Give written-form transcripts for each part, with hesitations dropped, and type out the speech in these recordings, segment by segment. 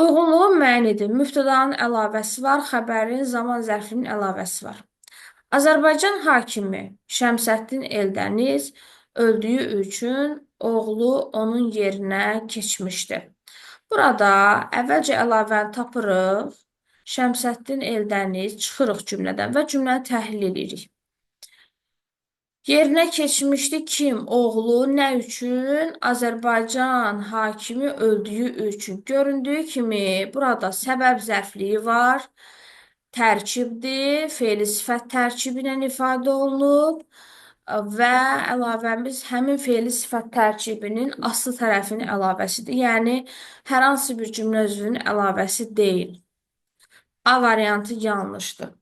Uyğunluğun müəyyən mübtədanın əlavəsi var, xəbərin zaman zərfinin əlavəsi var. Azərbaycan hakimi Şəmsəddin Eldəniz öldüyü üçün oğlu onun yerinə keçmişdi. Burada əvvəlcə əlavəni tapırıq. Şəmsəddin Eldəniz çıxırıq cümlədən və cümləni təhlil edirik. Yerinə keçmişdi kim? Oğlu nə üçün? Azərbaycan hakimi öldüyü üçün. Göründüyü kimi burada səbəb zərfliyi var. Tərkibdir, fe'li sifət tərkibi ilə ifadə olunub və əlavəmiz həmin fe'li sifət tərkibinin aslı tərəfinin əlavəsidir. Yəni, hər hansı bir cümlə üzvünün əlavəsi deyil. A variantı yanlışdır.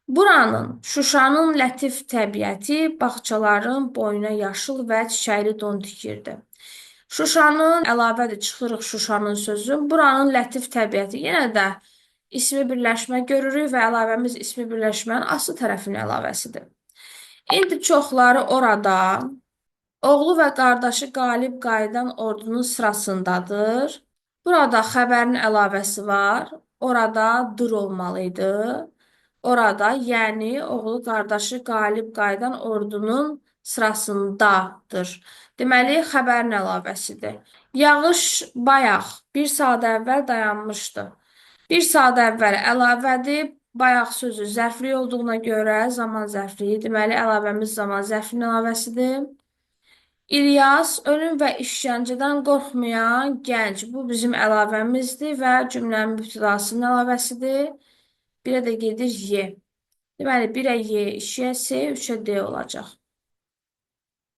Buranın, Şuşanın lətif təbiəti bağçaların boyuna yaşıl və çiçəkli don tikirdi. Şuşanın əlavədir, çıxırıq Şuşanın sözü. Buranın lətif təbiəti yenə də ismi birləşmə görürük və əlavəmiz ismi birləşmənin aslı tərəfinin əlavəsidir. İndi çoxları orada oğlu və qardaşı qalib qayıdan ordunun sırasındadır. Burada xəbərin əlavəsi var. Orada dur olmalıydı. Orada, yəni oğlu qardaşı qalib qayıdan ordunun sırasındadır. Deməli, xəbərin əlavəsidir. Yağış bayaq, bir saat əvvəl dayanmışdı. Bir saat əvvəl əlavədir. Bayaq sözü zərfli olduğuna görə zaman zərfliyi. Deməli, əlavəmiz zaman zərfinin əlavəsidir. İlyas, ölüm və işgəncədən qorxmayan gənc. Bu bizim əlavəmizdir və cümlənin mübtədasının əlavəsidir. Birə də gedir Y. Deməli, 1-ə Y, 2-ə S, 3-ə D olacaq.